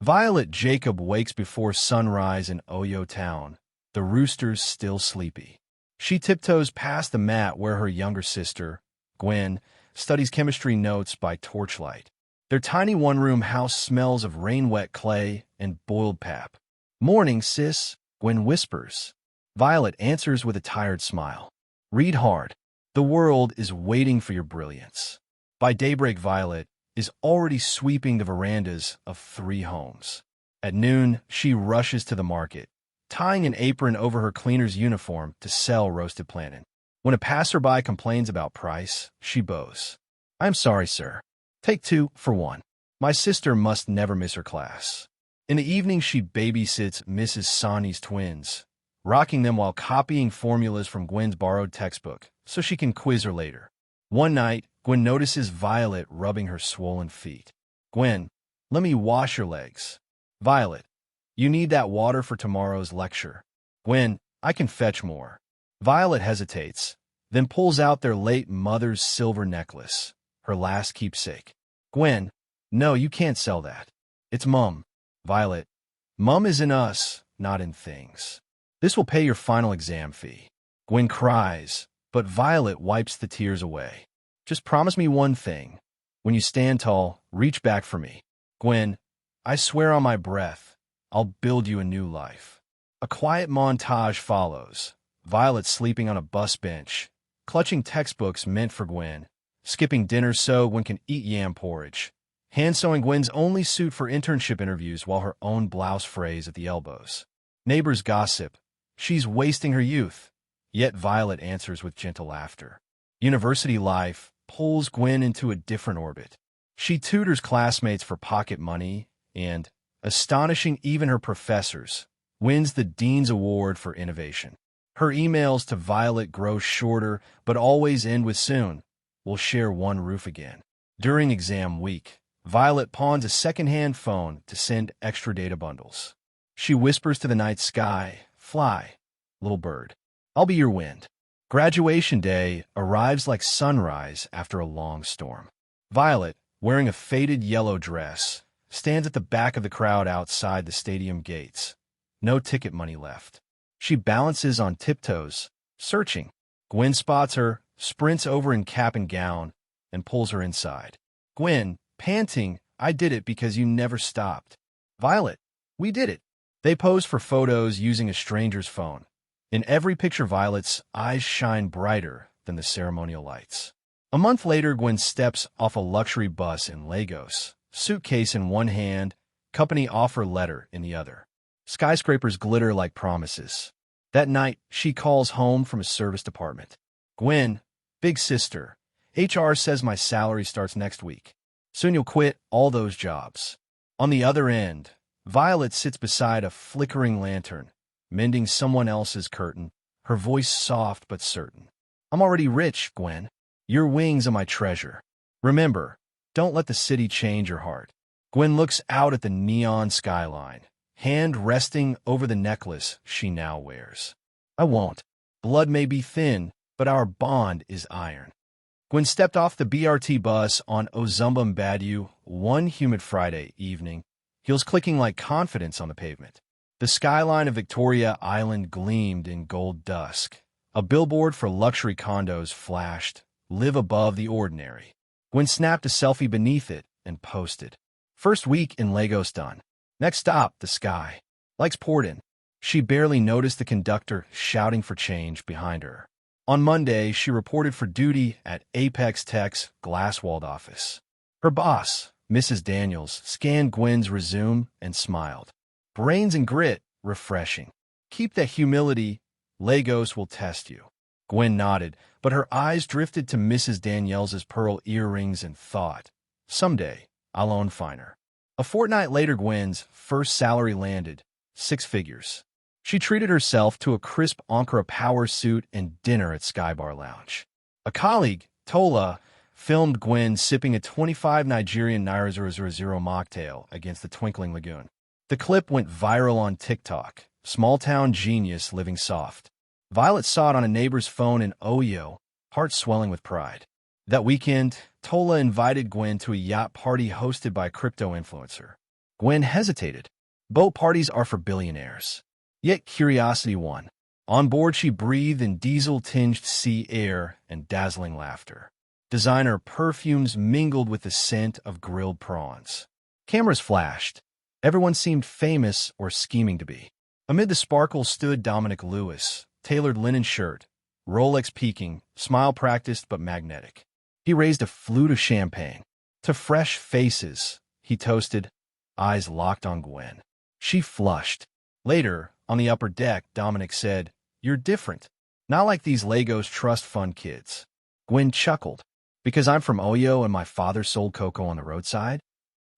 Violet Jacob wakes before sunrise in Oyo Town, the roosters still sleepy. She tiptoes past the mat where her younger sister, Gwen, studies chemistry notes by torchlight. Their tiny one-room house smells of rain-wet clay and boiled pap. "Morning, sis," Gwen whispers. Violet answers with a tired smile. "Read hard. The world is waiting for your brilliance." By daybreak, Violet is already sweeping the verandas of 3 homes. At noon, she rushes to the market, tying an apron over her cleaner's uniform to sell roasted plantain. When a passerby complains about price, she bows. "I'm sorry, sir. Take 2 for 1. My sister must never miss her class." In the evening, she babysits Mrs. Sani's twins, rocking them while copying formulas from Gwen's borrowed textbook so she can quiz her later. One night, Gwen notices Violet rubbing her swollen feet. "Gwen, let me wash your legs." "Violet, you need that water for tomorrow's lecture." "Gwen, I can fetch more." Violet hesitates, then pulls out their late mother's silver necklace, her last keepsake. "Gwen, no, you can't sell that. It's Mum." "Violet, Mum is in us, not in things. This will pay your final exam fee." Gwen cries, but Violet wipes the tears away. "Just promise me one thing. When you stand tall, reach back for me." "Gwen, I swear on my breath, I'll build you a new life." A quiet montage follows. Violet sleeping on a bus bench, clutching textbooks meant for Gwen, skipping dinner so Gwen can eat yam porridge, hand-sewing Gwen's only suit for internship interviews while her own blouse frays at the elbows. Neighbors gossip. She's wasting her youth. Yet Violet answers with gentle laughter. University life pulls Gwen into a different orbit. She tutors classmates for pocket money and, astonishing even her professors, wins the Dean's Award for Innovation. Her emails to Violet grow shorter but always end with "soon. We'll share one roof again." During exam week, Violet pawns a second-hand phone to send extra data bundles. She whispers to the night sky, "Fly, little bird. I'll be your wind." Graduation day arrives like sunrise after a long storm. Violet, wearing a faded yellow dress, stands at the back of the crowd outside the stadium gates. No ticket money left. She balances on tiptoes, searching. Gwen spots her, sprints over in cap and gown, and pulls her inside. Gwen, panting, "I did it because you never stopped." "Violet, we did it." They pose for photos using a stranger's phone. In every picture, Violet's eyes shine brighter than the ceremonial lights. A month later, Gwen steps off a luxury bus in Lagos, suitcase in one hand, company offer letter in the other. Skyscrapers glitter like promises. That night, she calls home from a service department. "Gwen, big sister, HR says my salary starts next week. Soon you'll quit all those jobs." On the other end, Violet sits beside a flickering lantern, mending someone else's curtain, her voice soft but certain. "I'm already rich, Gwen. Your wings are my treasure. Remember, don't let the city change your heart." Gwen looks out at the neon skyline, hand resting over the necklace she now wears. "I won't. Blood may be thin, but our bond is iron." Gwen stepped off the BRT bus on Ozumbambadu one humid Friday evening, heels clicking like confidence on the pavement. The skyline of Victoria Island gleamed in gold dusk. A billboard for luxury condos flashed, "Live above the ordinary." Gwen snapped a selfie beneath it and posted. First week in Lagos done. Next stop, the sky. Likes poured in. She barely noticed the conductor shouting for change behind her. On Monday, she reported for duty at Apex Tech's glass-walled office. Her boss, Mrs. Daniels, scanned Gwen's resume and smiled. "Brains and grit, refreshing. Keep that humility. Lagos will test you." Gwen nodded, but her eyes drifted to Mrs. Daniels's pearl earrings and thought, "Someday, I'll own finer." A fortnight later, Gwen's first salary landed, 6 figures. She treated herself to a crisp Ankara power suit and dinner at Skybar Lounge. A colleague, Tola, filmed Gwen sipping a 25 Nigerian Naira 000 mocktail against the twinkling lagoon. The clip went viral on TikTok. Small-town genius living soft. Violet saw it on a neighbor's phone in Oyo, heart swelling with pride. That weekend, Tola invited Gwen to a yacht party hosted by a crypto influencer. Gwen hesitated. Boat parties are for billionaires. Yet curiosity won. On board, she breathed in diesel-tinged sea air and dazzling laughter. Designer perfumes mingled with the scent of grilled prawns. Cameras flashed. Everyone seemed famous or scheming to be. Amid the sparkle stood Dominic Lewis, tailored linen shirt, Rolex peaking, smile practiced but magnetic. He raised a flute of champagne. To fresh faces, he toasted, eyes locked on Gwen. She flushed. Later, on the upper deck, Dominic said, "You're different. Not like these Lagos trust fund kids." Gwen chuckled. "Because I'm from Oyo and my father sold cocoa on the roadside?"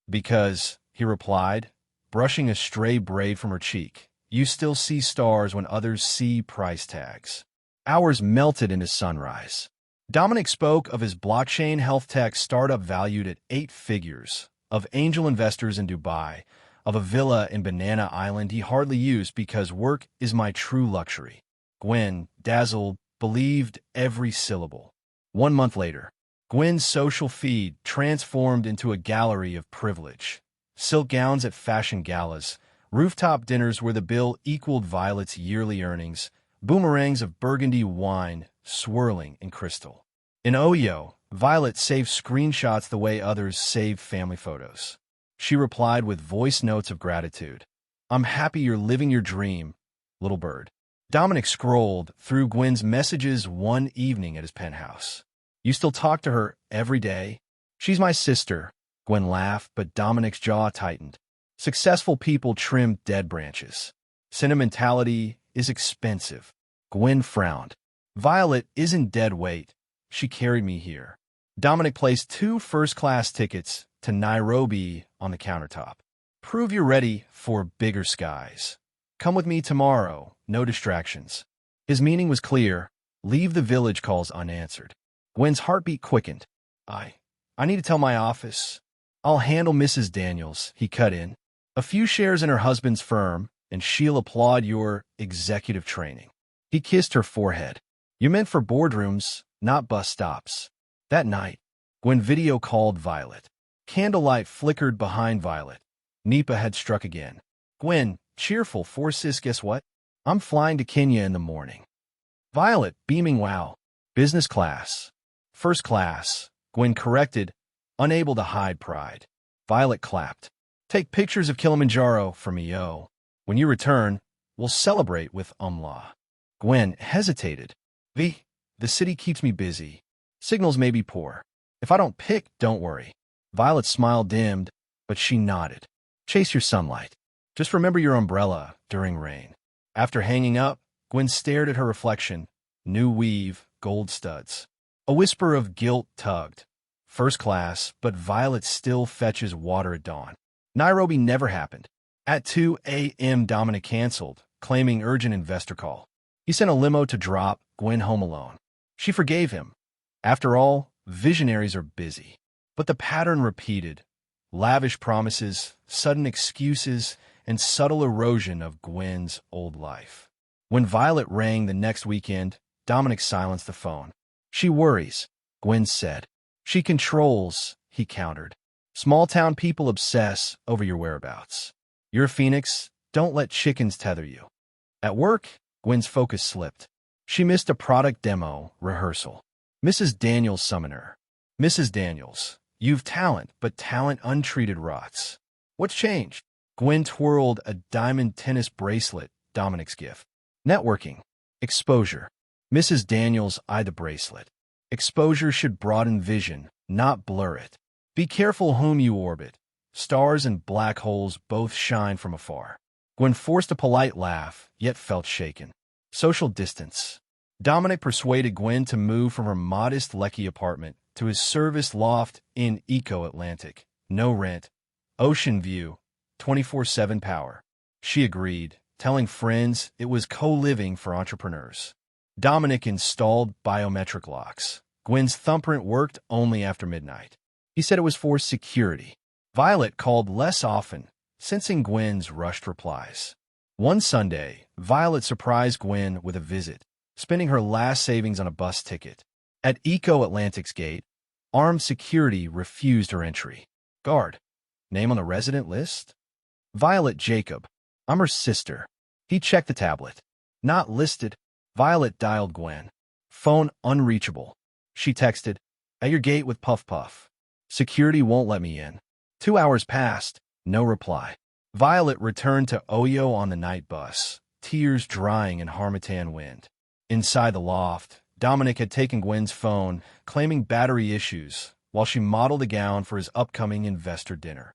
"Because," he replied, brushing a stray braid from her cheek, "you still see stars when others see price tags." Hours melted into sunrise. Dominic spoke of his blockchain health tech startup valued at 8 figures, of angel investors in Dubai, of a villa in Banana Island he hardly used because work is my true luxury. Gwen, dazzled, believed every syllable. 1 month later, Gwen's social feed transformed into a gallery of privilege. Silk gowns at fashion galas, rooftop dinners where the bill equaled Violet's yearly earnings, boomerangs of burgundy wine swirling in crystal. In Oyo, Violet saved screenshots the way others save family photos. She replied with voice notes of gratitude. "I'm happy you're living your dream, little bird." Dominic scrolled through Gwen's messages one evening at his penthouse. "You still talk to her every day?" "She's my sister." Gwen laughed, but Dominic's jaw tightened. Successful people trim dead branches. Sentimentality is expensive. Gwen frowned. "Violet isn't dead weight. She carried me here." Dominic placed 2 first-class tickets to Nairobi on the countertop. "Prove you're ready for bigger skies. Come with me tomorrow, no distractions." His meaning was clear. Leave the village calls unanswered. Gwen's heartbeat quickened. I need to tell my office." "I'll handle Mrs. Daniels," he cut in. "A few shares in her husband's firm, and she'll applaud your executive training." He kissed her forehead. "You meant for boardrooms, not bus stops." That night, Gwen video called Violet. Candlelight flickered behind Violet. Nipa had struck again. "Gwen, cheerful, for sis, guess what? I'm flying to Kenya in the morning." Violet, beaming, "Wow. Business class." "First class," Gwen corrected, unable to hide pride. Violet clapped. "Take pictures of Kilimanjaro for me, yo. When you return, we'll celebrate with Umla." Gwen hesitated. The city keeps me busy. Signals may be poor. If I don't pick, don't worry." Violet's smile dimmed, but she nodded. "Chase your sunlight. Just remember your umbrella during rain." After hanging up, Gwen stared at her reflection. New weave, gold studs. A whisper of guilt tugged. First class, but Violet still fetches water at dawn. Nairobi never happened. At 2 a.m., Dominic canceled, claiming urgent investor call. He sent a limo to drop Gwen home alone. She forgave him. After all, visionaries are busy. But the pattern repeated. Lavish promises, sudden excuses, and subtle erosion of Gwen's old life. When Violet rang the next weekend, Dominic silenced the phone. "She worries," Gwen said. "She controls," he countered. "Small-town people obsess over your whereabouts. You're a phoenix. Don't let chickens tether you." At work, Gwen's focus slipped. She missed a product demo rehearsal. Mrs. Daniels summoned her. "Mrs. Daniels, you've talent, but talent untreated rots. What's changed?" Gwen twirled a diamond tennis bracelet, Dominic's gift. "Networking. Exposure." Mrs. Daniels eyed the bracelet. "Exposure should broaden vision, not blur it. Be careful whom you orbit. Stars and black holes both shine from afar." Gwen forced a polite laugh, yet felt shaken. Social distance. Dominic persuaded Gwen to move from her modest Lekki apartment to his service loft in Eco-Atlantic. No rent, ocean view, 24/7 power. She agreed, telling friends it was co-living for entrepreneurs. Dominic installed biometric locks. Gwen's thumbprint worked only after midnight. He said it was for security. Violet called less often, sensing Gwen's rushed replies. One Sunday, Violet surprised Gwen with a visit, spending her last savings on a bus ticket. At Eco-Atlantic's gate, armed security refused her entry. "Guard. Name on the resident list?" Violet Jacob. I'm her sister. He checked the tablet. Not listed. Violet dialed Gwen. Phone unreachable. She texted, at your gate with Puff Puff. Security won't let me in. 2 hours passed. No reply. Violet returned to Oyo on the night bus, tears drying in Harmattan wind. Inside the loft, Dominic had taken Gwen's phone, claiming battery issues, while she modeled a gown for his upcoming investor dinner.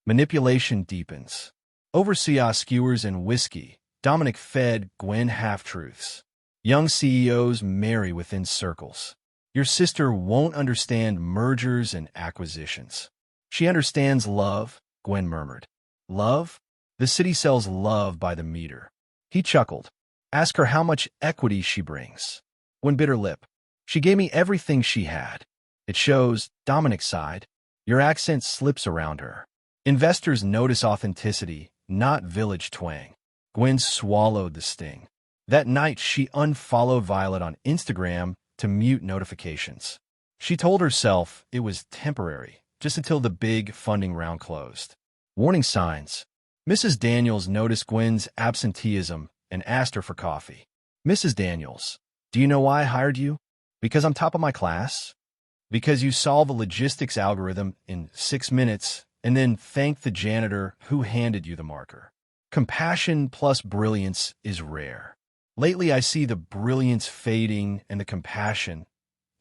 Manipulation deepens. Over sea skewers and whiskey, Dominic fed Gwen half-truths. Young CEOs marry within circles. Your sister won't understand mergers and acquisitions. She understands love, Gwen murmured. Love? The city sells love by the meter. He chuckled. Ask her how much equity she brings. Gwen bit her lip. She gave me everything she had. It shows, Dominic sighed. Your accent slips around her. Investors notice authenticity, not village twang. Gwen swallowed the sting. That night, she unfollowed Violet on Instagram to mute notifications. She told herself it was temporary, just until the big funding round closed. Warning signs. Mrs. Daniels noticed Gwen's absenteeism and asked her for coffee. Mrs. Daniels, do you know why I hired you? Because I'm top of my class? Because you solve a logistics algorithm in 6 minutes and then thank the janitor who handed you the marker. Compassion plus brilliance is rare. Lately, I see the brilliance fading and the compassion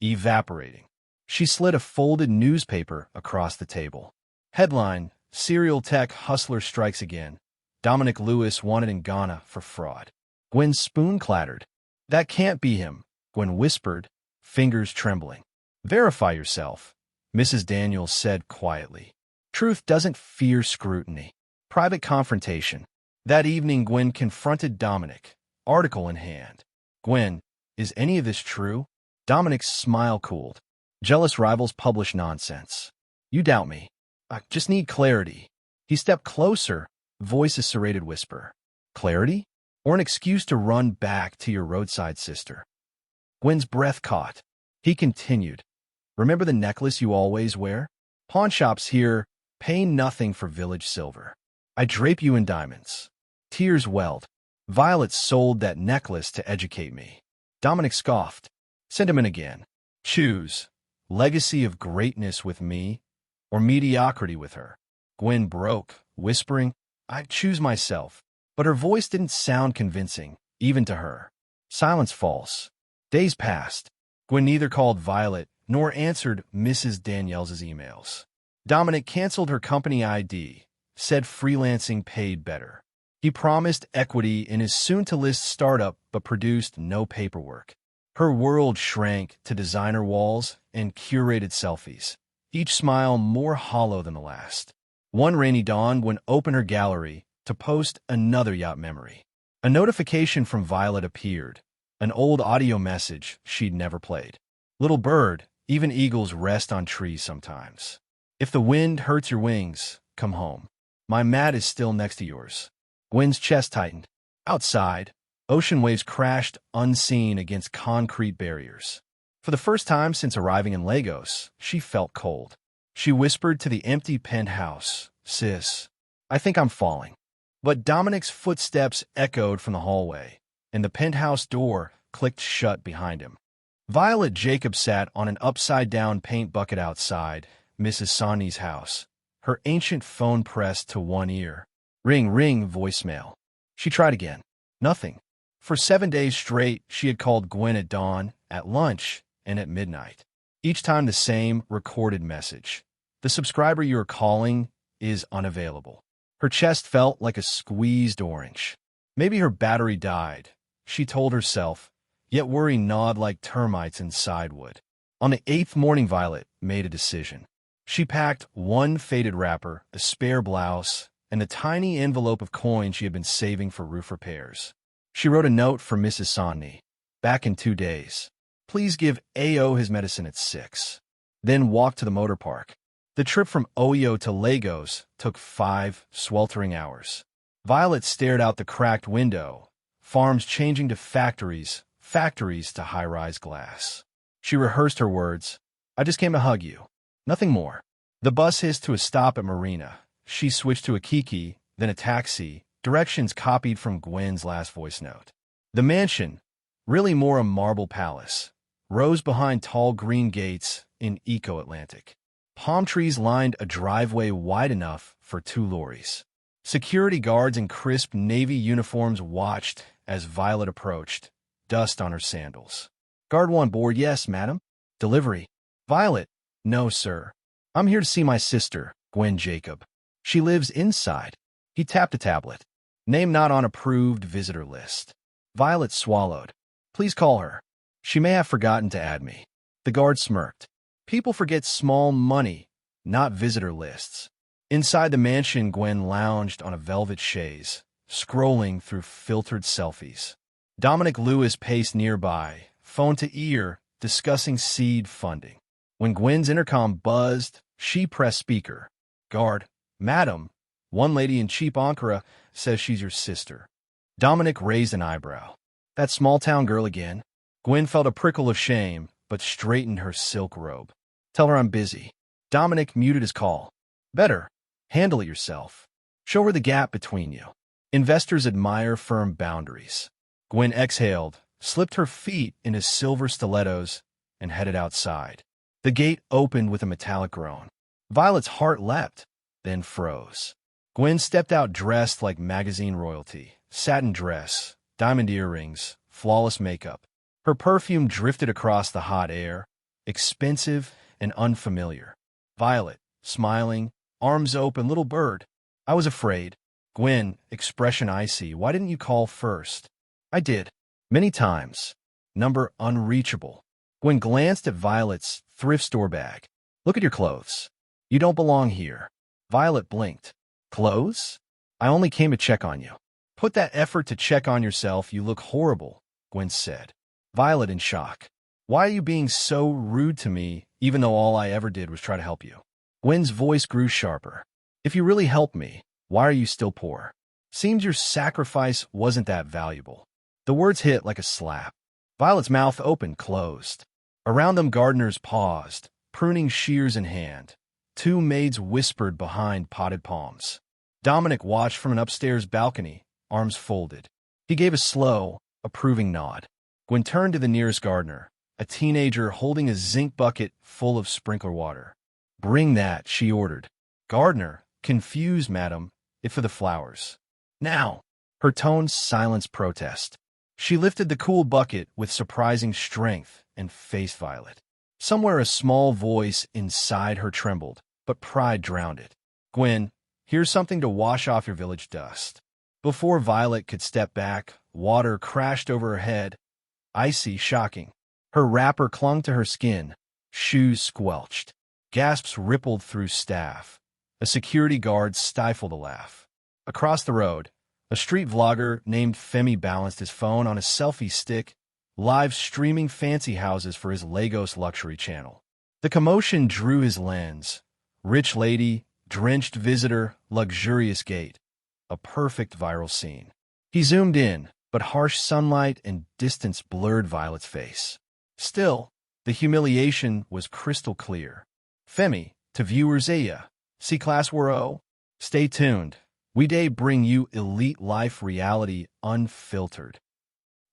evaporating. She slid a folded newspaper across the table. Headline, Serial Tech Hustler Strikes Again. Dominic Lewis wanted in Ghana for fraud. Gwen's spoon clattered. That can't be him, Gwen whispered, fingers trembling. Verify yourself, Mrs. Daniels said quietly. Truth doesn't fear scrutiny. Private confrontation. That evening, Gwen confronted Dominic, article in hand. Gwen, is any of this true? Dominic's smile cooled. Jealous rivals publish nonsense. You doubt me. I just need clarity. He stepped closer, voice a serrated whisper. Clarity? Or an excuse to run back to your roadside sister? Gwen's breath caught. He continued. Remember the necklace you always wear? Pawn shops here pay nothing for village silver. I drape you in diamonds. Tears welled. Violet sold that necklace to educate me. Dominic scoffed. Send him in again. Choose. Legacy of greatness with me, or mediocrity with her. Gwen broke, whispering, I choose myself. But her voice didn't sound convincing, even to her. Silence false. Days passed. Gwen neither called Violet nor answered Mrs. Daniels' emails. Dominic canceled her company ID, said freelancing paid better. He promised equity in his soon-to-list startup but produced no paperwork. Her world shrank to designer walls and curated selfies, each smile more hollow than the last. One rainy dawn, Gwen opened her gallery to post another yacht memory. A notification from Violet appeared, an old audio message she'd never played. Little bird, even eagles rest on trees sometimes. If the wind hurts your wings, come home. My mat is still next to yours. Gwen's chest tightened. Outside, ocean waves crashed unseen against concrete barriers. For the first time since arriving in Lagos, she felt cold. She whispered to the empty penthouse, Sis, I think I'm falling. But Dominic's footsteps echoed from the hallway, and the penthouse door clicked shut behind him. Violet Jacob sat on an upside-down paint bucket outside Mrs. Sonny's house, her ancient phone pressed to one ear. Ring, ring, voicemail. She tried again. Nothing. For 7 days straight, she had called Gwen at dawn, at lunch, and at midnight. Each time the same recorded message. The subscriber you are calling is unavailable. Her chest felt like a squeezed orange. Maybe her battery died, she told herself, yet worry gnawed like termites inside would. On the 8th morning, Violet made a decision. She packed one faded wrapper, a spare blouse, and the tiny envelope of coins she had been saving for roof repairs. She wrote a note for Mrs. Sonny. Back in 2 days. Please give A.O. his medicine at 6. Then walked to the motor park. The trip from Oyo to Lagos took 5 sweltering hours. Violet stared out the cracked window, farms changing to factories, factories to high-rise glass. She rehearsed her words. I just came to hug you. Nothing more. The bus hissed to a stop at Marina. She switched to a Kiki, then a taxi, directions copied from Gwen's last voice note. The mansion, really more a marble palace, rose behind tall green gates in Eco-Atlantic. Palm trees lined a driveway wide enough for 2 lorries. Security guards in crisp navy uniforms watched as Violet approached, dust on her sandals. "Guard 1 board, yes, madam." "Delivery." "Violet." "No, sir. I'm here to see my sister, Gwen Jacob. She lives inside." He tapped a tablet. "Name not on approved visitor list." Violet swallowed. "Please call her. She may have forgotten to add me." The guard smirked. "People forget small money, not visitor lists." Inside the mansion, Gwen lounged on a velvet chaise, scrolling through filtered selfies. Dominic Lewis paced nearby, phone to ear, discussing seed funding. When Gwen's intercom buzzed, she pressed speaker. "Guard, madam, one lady in cheap Ankara says she's your sister." Dominic raised an eyebrow. "That small-town girl again?" Gwen felt a prickle of shame, but straightened her silk robe. "Tell her I'm busy." Dominic muted his call. "Better. Handle it yourself. Show her the gap between you. Investors admire firm boundaries." Gwen exhaled, slipped her feet into silver stilettos, and headed outside. The gate opened with a metallic groan. Violet's heart leapt, then froze. Gwen stepped out dressed like magazine royalty. Satin dress, diamond earrings, flawless makeup. Her perfume drifted across the hot air, expensive and unfamiliar. Violet, smiling, arms open, "Little bird." "I was afraid." Gwen, expression icy. "Why didn't you call first?" "I did. Many times. Number unreachable." Gwen glanced at Violet's thrift store bag. "Look at your clothes. You don't belong here." Violet blinked. "Clothes? I only came to check on you." "Put that effort to check on yourself. You look horrible," Gwen said. Violet in shock. "Why are you being so rude to me, even though all I ever did was try to help you?" Gwen's voice grew sharper. "If you really helped me, why are you still poor? Seems your sacrifice wasn't that valuable." The words hit like a slap. Violet's mouth opened, closed. Around them gardeners paused, pruning shears in hand. 2 maids whispered behind potted palms. Dominic watched from an upstairs balcony, arms folded. He gave a slow, approving nod. Gwen turned to the nearest gardener, a teenager holding a zinc bucket full of sprinkler water. "Bring that," she ordered. Gardener, "Confused, madam. It's for the flowers." "Now." Her tone silenced protest. She lifted the cool bucket with surprising strength and faced Violet. Somewhere a small voice inside her trembled, but pride drowned it. "Gwen, here's something to wash off your village dust." Before Violet could step back, water crashed over her head. Icy, shocking. Her wrapper clung to her skin. Shoes squelched. Gasps rippled through staff. A security guard stifled a laugh. Across the road, a street vlogger named Femi balanced his phone on a selfie stick, live streaming fancy houses for his Lagos luxury channel. The commotion drew his lens. Rich lady, drenched visitor, luxurious gate. A perfect viral scene. He zoomed in, but harsh sunlight and distance blurred Violet's face. Still, the humiliation was crystal clear. Femi, to viewers Aya, C-Class Waro. Stay tuned. We day bring you elite life reality unfiltered.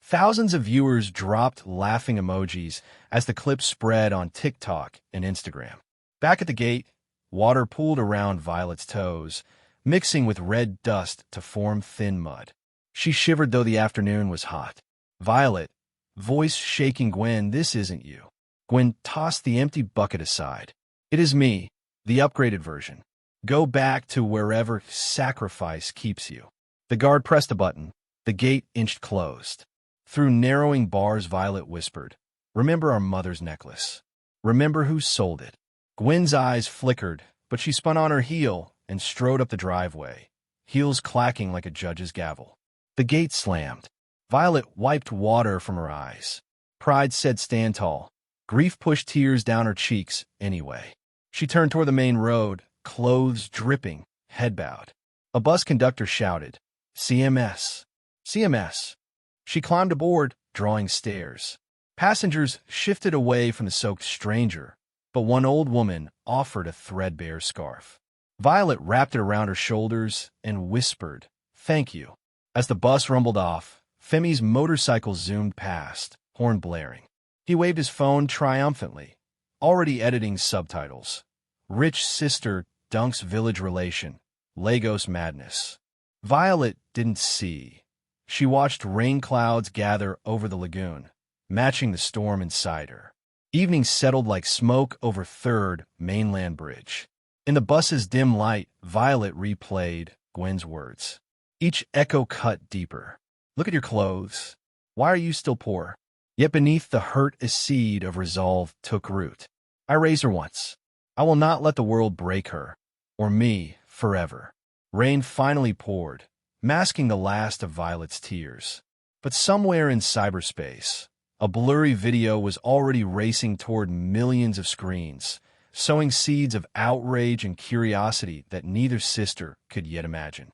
Thousands of viewers dropped laughing emojis as the clip spread on TikTok and Instagram. Back at the gate, water pooled around Violet's toes, mixing with red dust to form thin mud. She shivered though the afternoon was hot. "Violet," voice shaking. "Gwen, this isn't you." Gwen tossed the empty bucket aside. "It is me, the upgraded version. Go back to wherever sacrifice keeps you." The guard pressed a button. The gate inched closed. Through narrowing bars, Violet whispered, "Remember our mother's necklace. Remember who sold it." Gwen's eyes flickered, but she spun on her heel and strode up the driveway, heels clacking like a judge's gavel. The gate slammed. Violet wiped water from her eyes. Pride said stand tall. Grief pushed tears down her cheeks anyway. She turned toward the main road, clothes dripping, head bowed. A bus conductor shouted, "CMS! CMS!" She climbed aboard, drawing stairs. Passengers shifted away from the soaked stranger, but one old woman offered a threadbare scarf. Violet wrapped it around her shoulders and whispered, "Thank you." As the bus rumbled off, Femi's motorcycle zoomed past, horn blaring. He waved his phone triumphantly, already editing subtitles. Rich sister dunks village relation. Lagos madness. Violet didn't see. She watched rain clouds gather over the lagoon, matching the storm inside her. Evening settled like smoke over 3rd Mainland Bridge. In the bus's dim light, Violet replayed Gwen's words. Each echo cut deeper. "Look at your clothes. Why are you still poor?" Yet beneath the hurt a seed of resolve took root. "I raised her once. I will not let the world break her, or me, forever." Rain finally poured, masking the last of Violet's tears. But somewhere in cyberspace, a blurry video was already racing toward millions of screens, sowing seeds of outrage and curiosity that neither sister could yet imagine.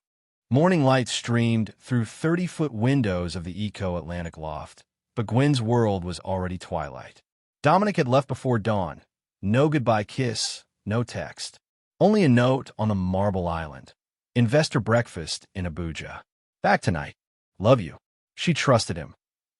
Morning light streamed through 30-foot windows of the Eco-Atlantic loft, but Gwen's world was already twilight. Dominic had left before dawn. No goodbye kiss, no text. Only a note on the Marble Island. Investor breakfast in Abuja. "Back tonight. Love you." She trusted him.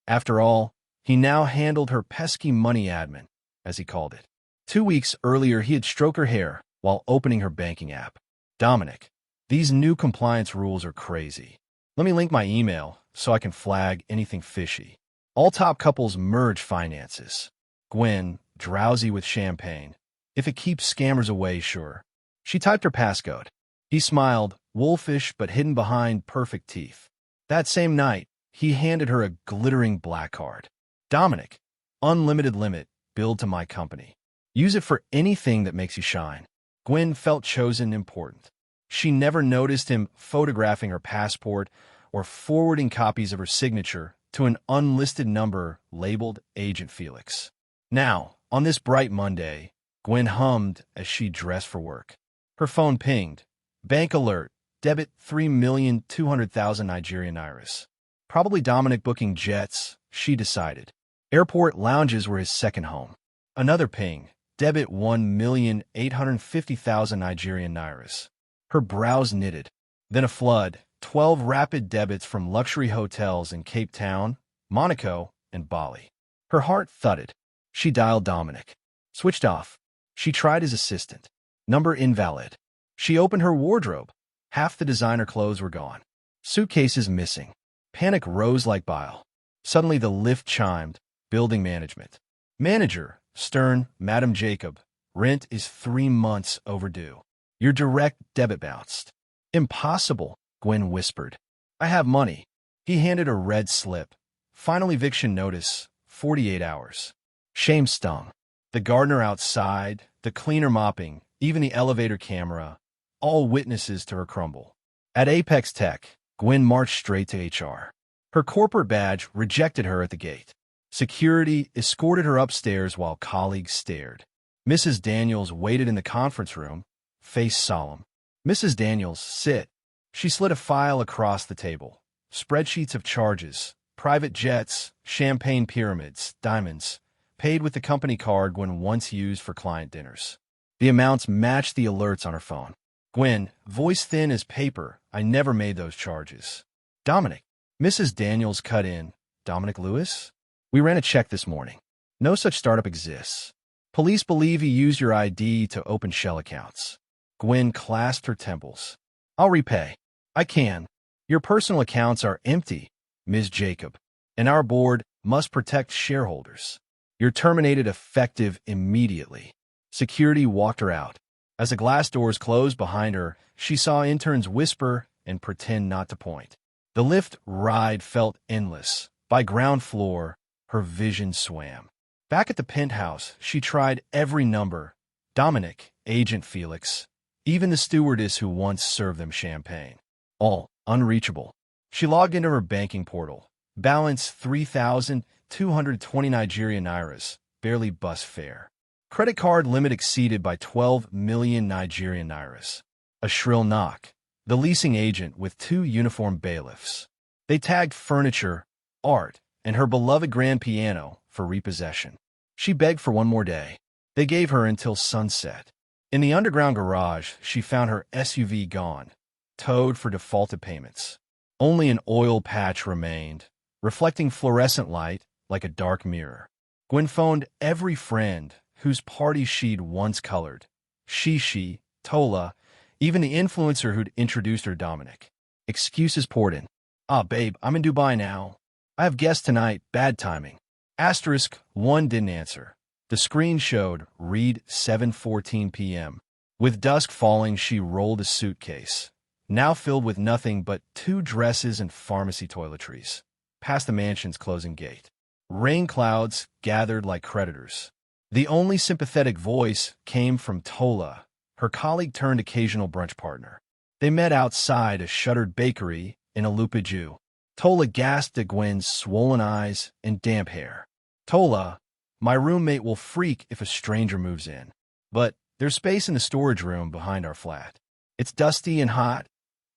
After all, he now handled her pesky money admin, as he called it. 2 weeks earlier, he had stroked her hair while opening her banking app. "Dominic, these new compliance rules are crazy. Let me link my email so I can flag anything fishy." All top couples merge finances. Gwen, drowsy with champagne. "If it keeps scammers away, sure." She typed her passcode. He smiled, wolfish but hidden behind perfect teeth. That same night, he handed her a glittering black card. "Dominic, unlimited limit, billed to my company. Use it for anything that makes you shine." Gwen felt chosen important. She never noticed him photographing her passport or forwarding copies of her signature to an unlisted number labeled Agent Felix. Now, on this bright Monday, Gwen hummed as she dressed for work. Her phone pinged. Bank alert. Debit 3,200,000 Nigerian nairas. Probably Dominic booking jets, she decided. Airport lounges were his second home. Another ping. Debit 1,850,000 Nigerian nairas. Her brows knitted. Then a flood. 12 rapid debits from luxury hotels in Cape Town, Monaco, and Bali. Her heart thudded. She dialed Dominic. Switched off. She tried his assistant. Number invalid. She opened her wardrobe. Half the designer clothes were gone. Suitcases missing. Panic rose like bile. Suddenly the lift chimed. Building management. Manager, stern, Madam Jacob. Rent is 3 months overdue. Your direct debit bounced. Impossible, Gwen whispered. I have money. He handed a red slip. Final eviction notice, 48 hours. Shame stung. The gardener outside, the cleaner mopping, even the elevator camera, all witnesses to her crumble. At Apex Tech, Gwen marched straight to HR. Her corporate badge rejected her at the gate. Security escorted her upstairs while colleagues stared. Mrs. Daniels waited in the conference room, face solemn. Mrs. Daniels, sit. She slid a file across the table. Spreadsheets of charges, private jets, champagne pyramids, diamonds, paid with the company card Gwen once used for client dinners. The amounts matched the alerts on her phone. Gwen, voice thin as paper, I never made those charges. Dominic. Mrs. Daniels cut in. Dominic Lewis? We ran a check this morning. No such startup exists. Police believe you used your ID to open shell accounts. Gwen clasped her temples. I'll repay. I can. Your personal accounts are empty, Ms. Jacob, and our board must protect shareholders. You're terminated effective immediately. Security walked her out. As the glass doors closed behind her, she saw interns whisper and pretend not to point. The lift ride felt endless. By ground floor, her vision swam. Back at the penthouse, she tried every number. Dominic, Agent Felix, even the stewardess who once served them champagne. All unreachable. She logged into her banking portal. Balance 3,220 Nigerian nairas, barely bus fare. Credit card limit exceeded by 12 million Nigerian nairas. A shrill knock. The leasing agent with 2 uniformed bailiffs. They tagged furniture, art, and her beloved grand piano for repossession. She begged for one more day. They gave her until sunset. In the underground garage, she found her SUV gone, towed for defaulted payments. Only an oil patch remained, reflecting fluorescent light like a dark mirror. Gwen phoned every friend whose party she'd once colored. Shishi, Tola, even the influencer who'd introduced her, Dominic. Excuses poured in. "Ah, babe, I'm in Dubai now. I have guests tonight, bad timing." Asterisk, one didn't answer. The screen showed, read 7:14 p.m. With dusk falling, she rolled a suitcase, now filled with nothing but 2 dresses and pharmacy toiletries, past the mansion's closing gate. Rain clouds gathered like creditors. The only sympathetic voice came from Tola, her colleague-turned occasional brunch partner. They met outside a shuttered bakery in Alupaju. Tola gasped at Gwen's swollen eyes and damp hair. "Tola, my roommate will freak if a stranger moves in. But there's space in the storage room behind our flat. It's dusty and hot,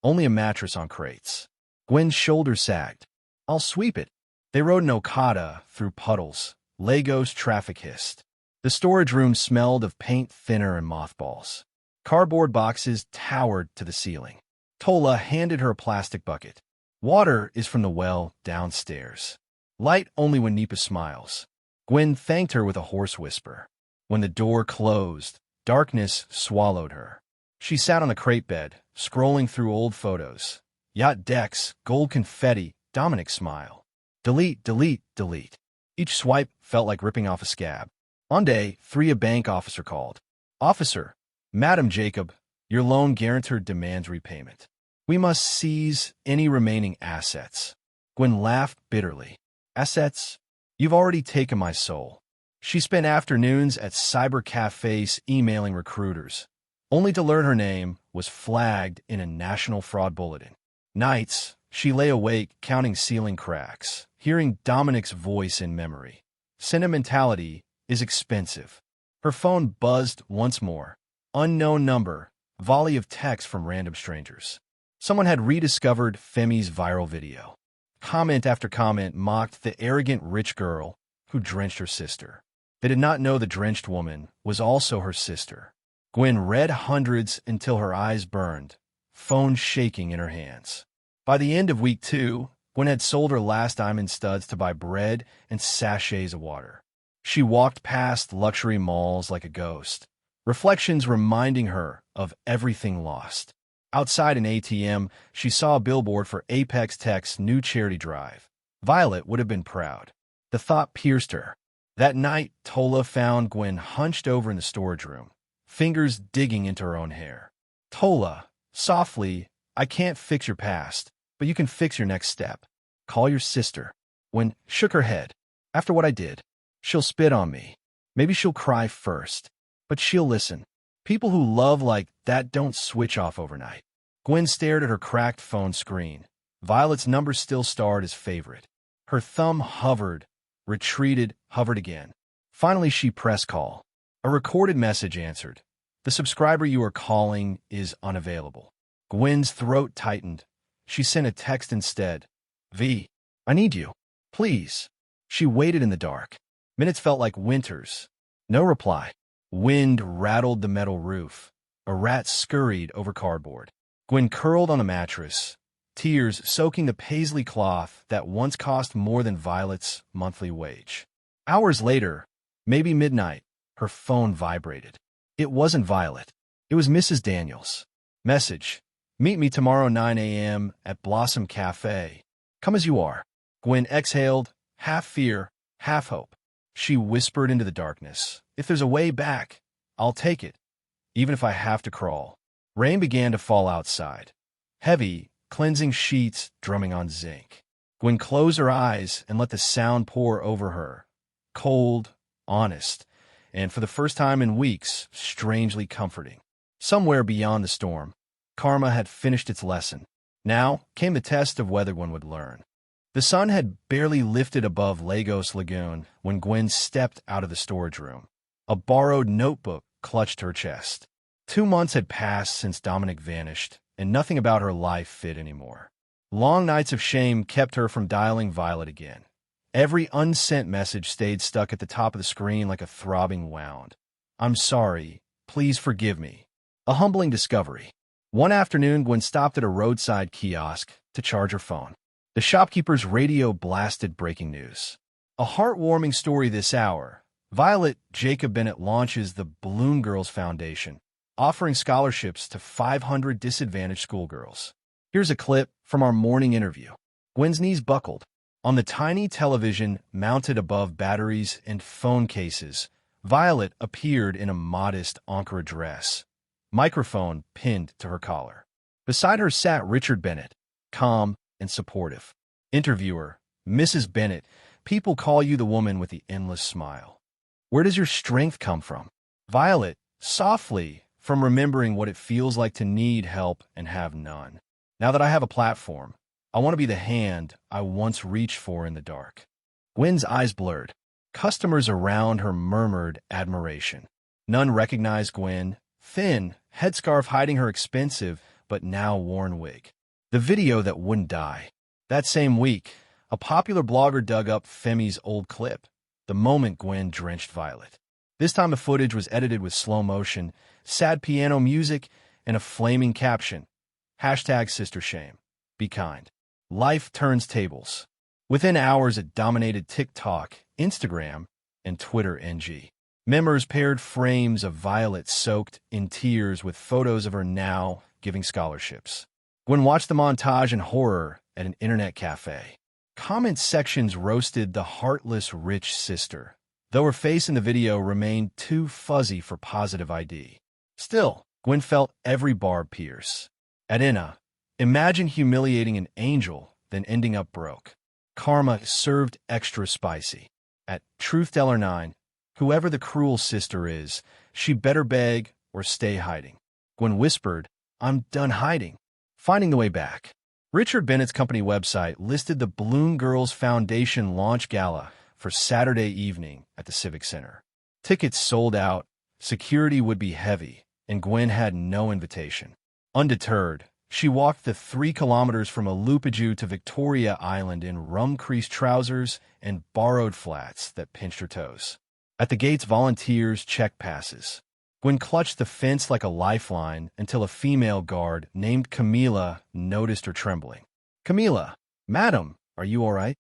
only a mattress on crates." Gwen's shoulders sagged. "I'll sweep it." They rode an Okada through puddles. Lagos traffic hissed. The storage room smelled of paint thinner and mothballs. Cardboard boxes towered to the ceiling. Tola handed her a plastic bucket. "Water is from the well downstairs. Light only when Nipa smiles." Gwen thanked her with a hoarse whisper. When the door closed, darkness swallowed her. She sat on the crate bed, scrolling through old photos. Yacht decks, gold confetti, Dominic's smile. Delete, delete, delete. Each swipe felt like ripping off a scab. One day, a bank officer called. "Officer, Madam Jacob, your loan guarantor demands repayment. We must seize any remaining assets." Gwen laughed bitterly. "Assets? You've already taken my soul." She spent afternoons at cyber cafes emailing recruiters, only to learn her name was flagged in a national fraud bulletin. Nights, she lay awake counting ceiling cracks, hearing Dominic's voice in memory. Sentimentality is expensive. Her phone buzzed once more. Unknown number, volley of texts from random strangers. Someone had rediscovered Femi's viral video. Comment after comment mocked the arrogant rich girl who drenched her sister. They did not know the drenched woman was also her sister. Gwen read hundreds until her eyes burned, phone shaking in her hands. By the end of week 2, Gwen had sold her last diamond studs to buy bread and sachets of water. She walked past luxury malls like a ghost, reflections reminding her of everything lost. Outside an ATM, she saw a billboard for Apex Tech's new charity drive. Violet would have been proud. The thought pierced her. That night, Tola found Gwen hunched over in the storage room, fingers digging into her own hair. "Tola, softly, I can't fix your past, but you can fix your next step. Call your sister." Gwen shook her head. "After what I did, she'll spit on me. Maybe she'll cry first, but she'll listen. People who love like that don't switch off overnight." Gwen stared at her cracked phone screen. Violet's number still starred as favorite. Her thumb hovered, retreated, hovered again. Finally, she pressed call. A recorded message answered. "The subscriber you are calling is unavailable." Gwen's throat tightened. She sent a text instead. "V, I need you. Please." She waited in the dark. Minutes felt like winters. No reply. Wind rattled the metal roof. A rat scurried over cardboard. Gwen curled on the mattress, tears soaking the paisley cloth that once cost more than Violet's monthly wage. Hours later, maybe midnight, her phone vibrated. It wasn't Violet. It was Mrs. Daniels. Message: "Meet me tomorrow 9 a.m. at Blossom Cafe. Come as you are." Gwen exhaled, half fear, half hope. She whispered into the darkness, "If there's a way back, I'll take it, even if I have to crawl." Rain began to fall outside. Heavy, cleansing sheets drumming on zinc. Gwen closed her eyes and let the sound pour over her. Cold, honest, and for the first time in weeks, strangely comforting. Somewhere beyond the storm, karma had finished its lesson. Now came the test of whether one would learn. The sun had barely lifted above Lagos Lagoon when Gwen stepped out of the storage room. A borrowed notebook clutched her chest. 2 months had passed since Dominic vanished, and nothing about her life fit anymore. Long nights of shame kept her from dialing Violet again. Every unsent message stayed stuck at the top of the screen like a throbbing wound. "I'm sorry. Please forgive me. A humbling discovery. One afternoon, Gwen stopped at a roadside kiosk to charge her phone. The shopkeeper's radio blasted breaking news. A heartwarming story this hour. Violet Jacob Bennett launches the Balloon Girls Foundation, offering scholarships to 500 disadvantaged schoolgirls. Here's a clip from our morning interview. Gwen's knees buckled. On the tiny television mounted above batteries and phone cases, Violet appeared in a modest Ankara dress, microphone pinned to her collar. Beside her sat Richard Bennett, calm and supportive. Interviewer: Mrs. Bennett, people call you the woman with the endless smile. Where does your strength come from? Violet: softly, from remembering what it feels like to need help and have none. Now that I have a platform, I want to be the hand I once reached for in the dark. Gwen's eyes blurred. Customers around her murmured admiration. None recognized Gwen, thin, headscarf hiding her expensive but now worn wig. The video that wouldn't die. That same week, a popular blogger dug up Femi's old clip, the moment Gwen drenched Violet. This time the footage was edited with slow motion, sad piano music, and a flaming caption. #SisterShame. Be kind. Life turns tables. Within hours, it dominated TikTok, Instagram, and Twitter NG. Members paired frames of Violet soaked in tears with photos of her now giving scholarships. Gwen watched the montage in horror at an internet cafe. Comment sections roasted the heartless rich sister, though her face in the video remained too fuzzy for positive ID. Still, Gwen felt every barb pierce. At Inna, imagine humiliating an angel, then ending up broke. Karma served extra spicy. At Truth9, whoever the cruel sister is, she better beg or stay hiding. Gwen whispered, I'm done hiding. Finding the way back. Richard Bennett's company website listed the Balloon Girls Foundation launch gala for Saturday evening at the Civic Center. Tickets sold out, security would be heavy, and Gwen had no invitation. Undeterred, she walked the 3 kilometers from Alupaju to Victoria Island in rum-creased trousers and borrowed flats that pinched her toes. At the gates, volunteers checked passes. Gwen clutched the fence like a lifeline until a female guard named Camila noticed her trembling. Camila, madam, are you all right?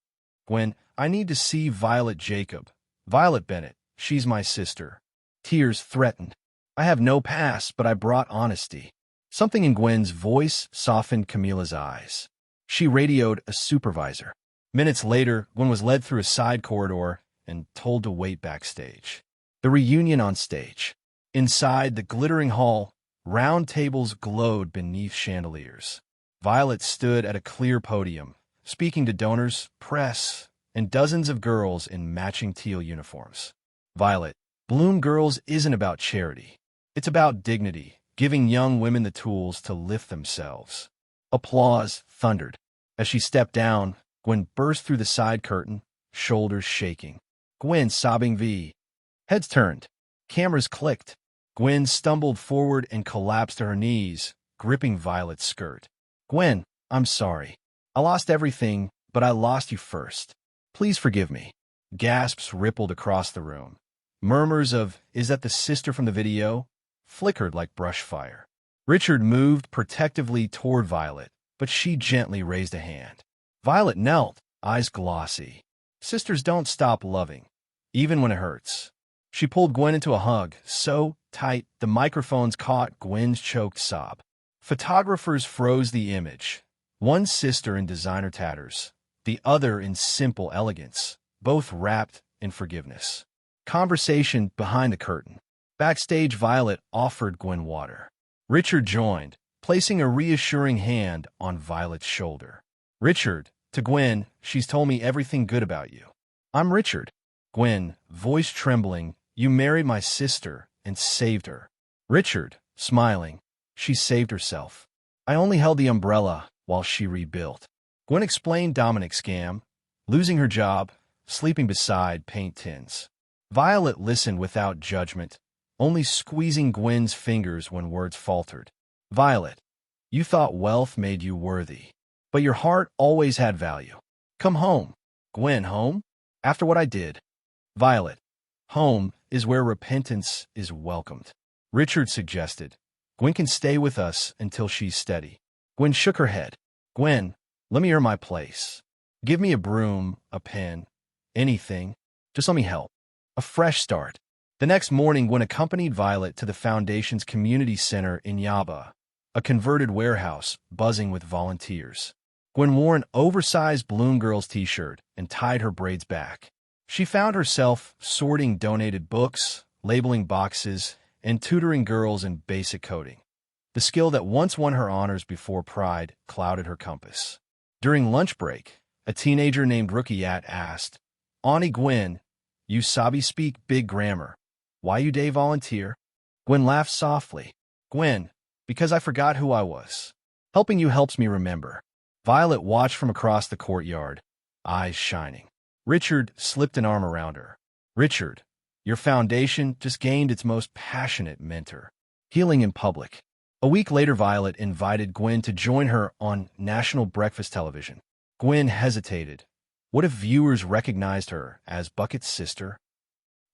Gwen, I need to see Violet Jacob. Violet Bennett, she's my sister. Tears threatened. I have no past, but I brought honesty. Something in Gwen's voice softened Camila's eyes. She radioed a supervisor. Minutes later, Gwen was led through a side corridor and told to wait backstage. The reunion on stage. Inside the glittering hall, round tables glowed beneath chandeliers. Violet stood at a clear podium, speaking to donors, press, and dozens of girls in matching teal uniforms. Violet, Balloon Girls isn't about charity. It's about dignity, giving young women the tools to lift themselves. Applause thundered. As she stepped down, Gwen burst through the side curtain, shoulders shaking. Gwen sobbing V. Heads turned. Cameras clicked. Gwen stumbled forward and collapsed to her knees, gripping Violet's skirt. Gwen, I'm sorry. I lost everything, but I lost you first. Please forgive me. Gasps rippled across the room. Murmurs of, is that the sister from the video? Flickered like brush fire. Richard moved protectively toward Violet, but she gently raised a hand. Violet knelt, eyes glossy. Sisters don't stop loving, even when it hurts. She pulled Gwen into a hug, so tight the microphones caught Gwen's choked sob. Photographers froze the image, one sister in designer tatters, the other in simple elegance, both wrapped in forgiveness. Conversation behind the curtain. Backstage, Violet offered Gwen water. Richard joined, placing a reassuring hand on Violet's shoulder. Richard, to Gwen, she's told me everything good about you. I'm Richard. Gwen, voice trembling, you married my sister and saved her. Richard, smiling, she saved herself. I only held the umbrella while she rebuilt. Gwen explained Dominic's scam, losing her job, sleeping beside paint tins. Violet listened without judgment, only squeezing Gwen's fingers when words faltered. Violet, you thought wealth made you worthy, but your heart always had value. Come home. Gwen, home? After what I did. Violet, home is where repentance is welcomed. Richard suggested. Gwen can stay with us until she's steady. Gwen shook her head. Gwen, let me earn my place. Give me a broom, a pen, anything. Just let me help. A fresh start. The next morning, Gwen accompanied Violet to the Foundation's community center in Yaba, a converted warehouse buzzing with volunteers. Gwen wore an oversized Bloom Girls t-shirt and tied her braids back. She found herself sorting donated books, labeling boxes, and tutoring girls in basic coding. The skill that once won her honors before Pride clouded her compass. During lunch break, a teenager named Rookiat asked, Auntie Gwen, you sabi speak big grammar. Why you day volunteer? Gwen laughed softly. Gwen, because I forgot who I was. Helping you helps me remember. Violet watched from across the courtyard, eyes shining. Richard slipped an arm around her. Richard, your foundation just gained its most passionate mentor. Healing in public. A week later, Violet invited Gwen to join her on national breakfast television. Gwen hesitated. What if viewers recognized her as Bucket's sister?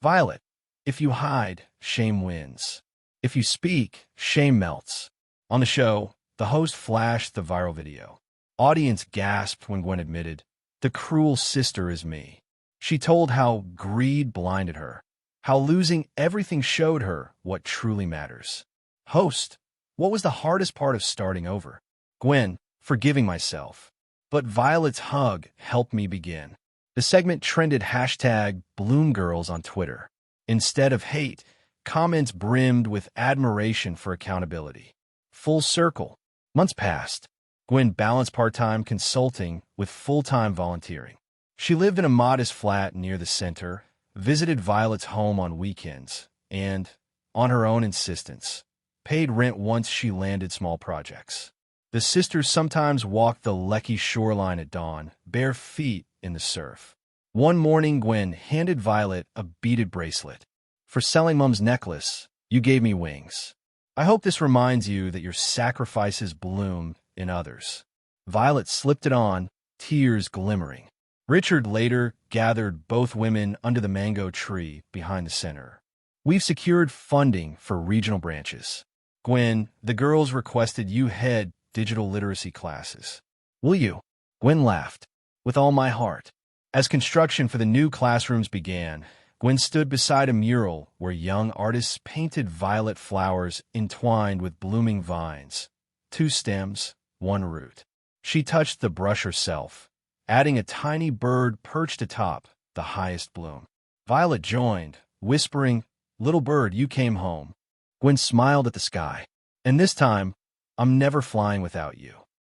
Violet, if you hide, shame wins. If you speak, shame melts. On the show, the host flashed the viral video. Audience gasped when Gwen admitted, the cruel sister is me. She told how greed blinded her, how losing everything showed her what truly matters. Host, what was the hardest part of starting over? Gwen, forgiving myself. But Violet's hug helped me begin. The segment trended #BloomGirls on Twitter. Instead of hate, comments brimmed with admiration for accountability. Full circle. Months passed. Gwen balanced part-time consulting with full-time volunteering. She lived in a modest flat near the center, visited Violet's home on weekends, and, on her own insistence, paid rent once she landed small projects. The sisters sometimes walked the Lekki shoreline at dawn, bare feet in the surf. One morning, Gwen handed Violet a beaded bracelet. For selling Mom's necklace, you gave me wings. I hope this reminds you that your sacrifices bloom in others. Violet slipped it on, tears glimmering. Richard later gathered both women under the mango tree behind the center. We've secured funding for regional branches. Gwen, the girls requested you head digital literacy classes. Will you? Gwen laughed. With all my heart. As construction for the new classrooms began, Gwen stood beside a mural where young artists painted violet flowers entwined with blooming vines. 2 stems, 1 root. She touched the brush herself, adding a tiny bird perched atop the highest bloom. Violet joined, whispering, Little bird, you came home. Gwen smiled at the sky. And this time, I'm never flying without you.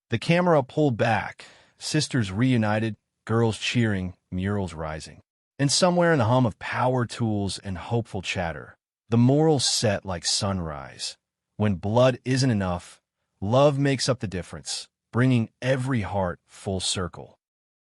The camera pulled back, sisters reunited, girls cheering, murals rising. And somewhere in the hum of power tools and hopeful chatter, the moral set like sunrise. When blood isn't enough, love makes up the difference, bringing every heart full circle.